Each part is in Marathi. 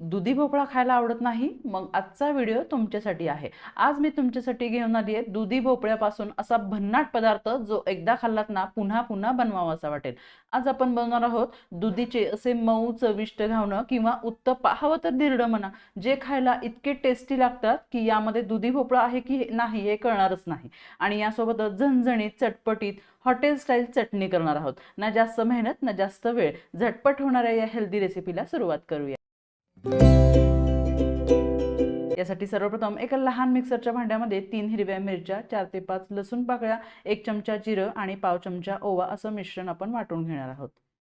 दुधी भोपळा खायला आवडत नाही? मग आजचा व्हिडिओ तुमच्यासाठी आहे। आज मी तुमच्यासाठी घेऊन आली आहे दुधी भोपळ्यापासून असा भन्नाट पदार्थ जो एकदा खाल्लात ना पुन्हा पुन्हा बनवावासा वाटेल। आज आपण बनवणार आहोत दुधीचे असे मऊ चविष्ट घावणं किंवा उत्तप्पा, हवं तर धिरडं म्हणा, जे खायला इतके टेस्टी लागतात की यामध्ये दुधी भोपळा आहे की नाही हे कळणारच नाही। आणि यासोबतच झणझणीत चटपटीत हॉटेल स्टाईल चटणी करणार आहोत। ना जास्त मेहनत ना जास्त वेळ, झटपट होणाऱ्या या हेल्दी रेसिपीला सुरुवात करूया। यासाठी सर्वप्रथम एका लहान मिक्सरच्या भांड्यामध्ये 3 हिरव्या मिरच्या, 4 ते 5 लसूण पाकळ्या, 1 चमचा जिरं आणि पाव चमचा ओवा असं मिश्रण आपण वाटून घेणार आहोत।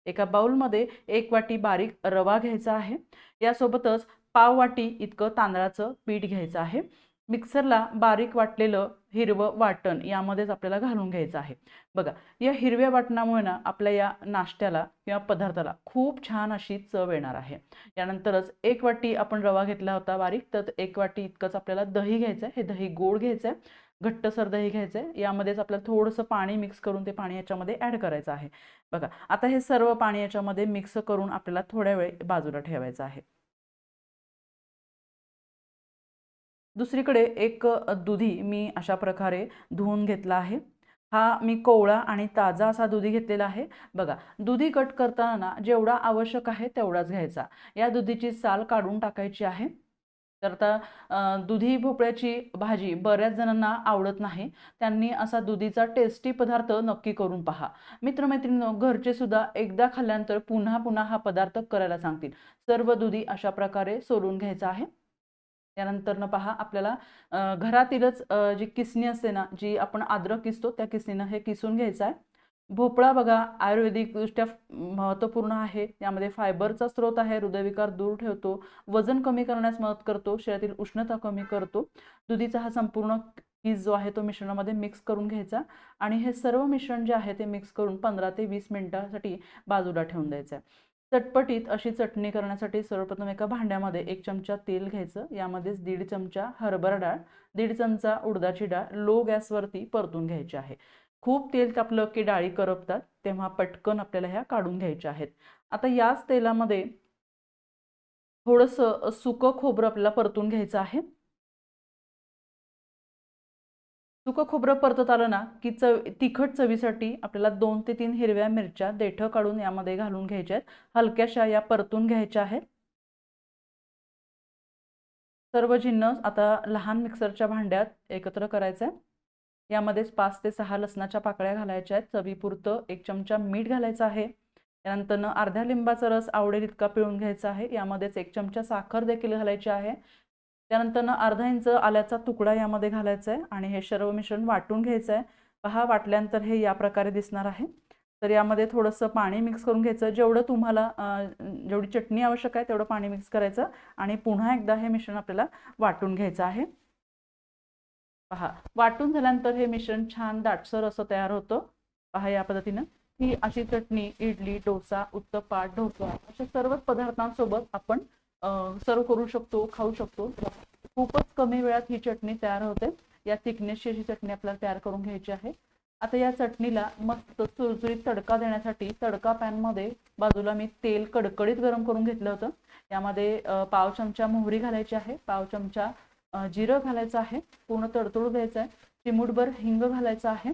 एका बाउलमध्ये 1 वाटी बारीक रवा घ्यायचा आहे। यासोबतच पाव वाटी इतकं तांदळाचं पीठ घ्यायचं आहे। मिक्सरला बारीक वाटलेलं हिरवं वाटण यामध्येच आपल्याला घालून घ्यायचं आहे। बघा, या हिरव्या वाटणामुळे ना आपल्या या नाश्त्याला किंवा पदार्थाला खूप छान अशी चव येणार आहे। यानंतरच 1 वाटी आपण रवा घेतला होता बारीक, तर 1 वाटी इतकंच आपल्याला दही घ्यायचं आहे। हे दही गोड घ्यायचं आहे, घट्टसर दही घ्यायचं आहे। यामध्येच आपल्याला थोडंसं पाणी मिक्स करून ते पाणी याच्यामध्ये ॲड करायचं आहे। बघा, आता हे सर्व पाणी याच्यामध्ये मिक्स करून आपल्याला थोड्या वेळ बाजूला ठेवायचं आहे। दुसरीकडे एक दुधी मी अशा प्रकारे धुवून घेतला आहे। हा मी कोवळा आणि ताजा असा दुधी घेतलेला आहे। बघा, दुधी कट करताना ना जेवढा आवश्यक आहे तेवढाच घ्यायचा। या दुधीची साल काढून टाकायची आहे। तर आता दुधी भोपळ्याची भाजी बऱ्याच जणांना आवडत नाही। त्यांनी असा दुधीचा टेस्टी पदार्थ नक्की करून पहा। मित्रमैत्रिणींनो, घरचे सुद्धा एकदा खाल्ल्यानंतर पुन्हा पुन्हा हा पदार्थ करायला सांगतील। सर्व दुधी अशा प्रकारे सोलून घ्यायचा आहे। त्यानंतर पहा, आपल्याला घरातीलच जी किसणी असते ना, जी आपण अद्रक किसतो त्या किसणीनं हे किसून घ्यायचं आहे। भोपळा बघा आयुर्वेदिकदृष्ट्या महत्त्वपूर्ण आहे। यामध्ये फायबरचा स्रोत आहे, हृदयविकार दूर ठेवतो, वजन कमी करण्यास मदत करतो, शरीरातील उष्णता कमी करतो। दुधीचा हा संपूर्ण किस जो आहे तो मिश्रणामध्ये मिक्स करून घ्यायचा आणि हे सर्व मिश्रण जे आहे ते मिक्स करून 15 ते 20 मिनिटांसाठी बाजूला ठेवून द्यायचं आहे। चटपटीत अशी चटणी करण्यासाठी सर्वप्रथम एका भांड्यामध्ये 1 चमचा तेल घ्यायचं। यामध्येच 1.5 चमचा हरभरा डाळ, 1.5 चमचा उडदाची डाळ लो गॅसवरती परतून घ्यायची आहे। खूप तेल तापलं की डाळी करपतात, तेव्हा पटकन आपल्याला ह्या काढून घ्यायच्या आहेत। आता याच तेलामध्ये थोडंसं सुकं खोबरं आपल्याला परतून घ्यायचं आहे। सुकं खोबरं परतत आलं ना की तिखट चवीसाठी आपल्याला 2 ते 3 हिरव्या मिरच्या देठं काढून यामध्ये घालून घ्यायच्या आहेत। हलक्याशा या परतून घ्यायच्या आहेत। सर्व जिन्नस आता लहान मिक्सरच्या भांड्यात एकत्र करायचं आहे। यामध्येच 5 ते 6 लसणाच्या पाकळ्या घालायच्या आहेत। चवीपुरतं 1 चमचा मीठ घालायचं आहे। त्यानंतर अर्ध्या लिंबाचा रस आवडेल इतका पिळून घ्यायचा आहे। यामध्येच 1 चमचा साखर देखील घालायची आहे। त्यानंतर अर्धा इंच आल्याचा तुकडा यामध्ये घालायचा आहे आणि हे सर्व मिश्रण वाटून घ्यायचं आहे। पहा, वाटल्यानंतर हे या प्रकारे दिसणार आहे। तर यामध्ये थोडंसं पाणी मिक्स करून घ्यायचं, जेवढं तुम्हाला जेवढी चटणी आवश्यक आहे तेवढं पाणी मिक्स करायचं आणि पुन्हा एकदा हे मिश्रण आपल्याला वाटून घ्यायचं आहे। पहा, वाटून झाल्यानंतर हे मिश्रण छान दाटसर असं तयार होतं। पहा, या पद्धतीनं ही अशी चटणी इडली, डोसा, उत्तप्पा, ढोकळा अशा सर्वच पदार्थांसोबत आपण सर्व करू शकतो, खाऊ शकतो। खूपच कमी वेळात ही चटणी तयार होते। या थिकनेसची अशी चटणी आपल्याला तयार करून घ्यायची आहे। आता या चटणीला मस्त चुरचुरीत तडका देण्यासाठी तडका पॅनमध्ये बाजूला मी तेल कडकडीत गरम करून घेतलं होतं। यामध्ये पाव चमचा मोहरी घालायची आहे, पाव चमचा जिरं घालायचं आहे, पूर्ण तडतडू द्यायचं आहे। चिमूटभर हिंग घालायचं आहे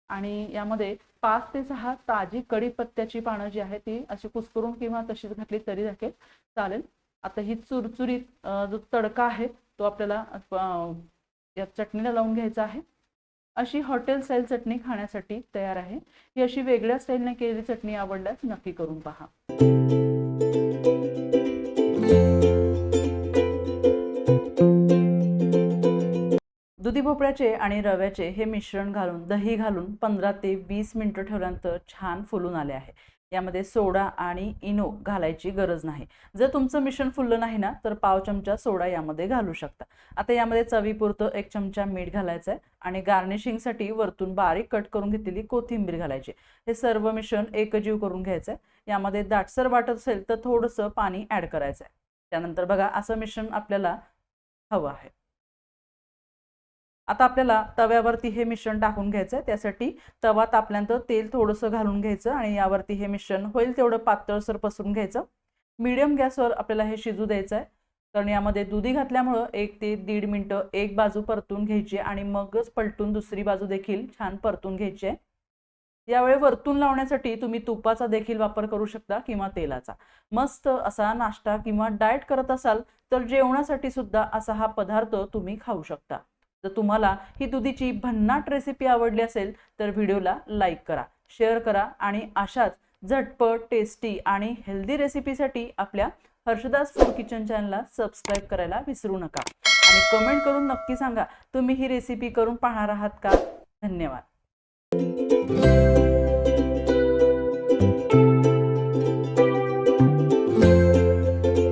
आणि यामध्ये 5 ते 6 ताजी कढीपत्त्याची पानं जी आहेत ती अशी कुस्करून किंवा तशीच घातली तरी चालेल। आता ही चुरचुरीत जो तडका आहे तो आपल्याला या चटणीला लावून घ्यायचा आहे। अशी हॉटेल स्टाईल चटणी खाण्यासाठी तयार आहे। ही अशी वेगळ्या स्टाईलने केलेली चटणी आवडल्यास नक्की करून पहा। दुधी भोपळ्याचे आणि रव्याचे हे मिश्रण घालून दही घालून 15 ते 20 मिनिटं ठेवल्यानंतर छान फुलून आले आहे। यामध्ये सोडा आणि इनो घालायची गरज नाही। जर तुमचं मिश्रण फुललं नाही ना तर पाव चमचा सोडा यामध्ये घालू शकता। आता यामध्ये चवीपुरतं 1 चमचा मीठ घालायचं आहे आणि गार्निशिंगसाठी वरतून बारीक कट करून घेतलेली कोथिंबीर घालायची। हे सर्व मिश्रण एकजीव करून घ्यायचं आहे। यामध्ये दाटसर वाटत असेल तर थोडंसं पाणी ॲड करायचं आहे। त्यानंतर बघा, असं मिश्रण आपल्याला हवं आहे। आता आपल्याला तव्यावरती हे मिश्रण टाकून घ्यायचं आहे। त्यासाठी तवा तापल्यानंतर तेल थोडंसं घालून घ्यायचं आणि यावरती हे मिश्रण होईल तेवढं पातळसर पसरून घ्यायचं। मीडियम गॅसवर आपल्याला हे शिजू द्यायचं आहे, कारण यामध्ये दुधी घातल्यामुळं 1 ते 1.5 मिनिटं एक बाजू परतून घ्यायची आणि मगच पलटून दुसरी बाजू देखील छान परतून घ्यायची आहे. यावेळी वरतून लावण्यासाठी तुम्ही तुपाचा देखील वापर करू शकता किंवा तेलाचा. मस्त असा नाश्ता किंवा डाएट करत असाल तर जेवणासाठी सुद्धा असा हा पदार्थ तुम्ही खाऊ शकता. जर तुम्हाला ही दुधीची भन्नाट रेसिपी आवडली असेल तर व्हिडिओला लाईक करा, शेअर करा आणि अशाच झटपट, टेस्टी आणि हेल्दी रेसिपीसाठी आपल्या हर्षदास फूड किचन चॅनलला सबस्क्राईब करायला विसरू नका आणि कमेंट करून नक्की सांगा तुम्ही ही रेसिपी करून पाहणार आहात का? धन्यवाद.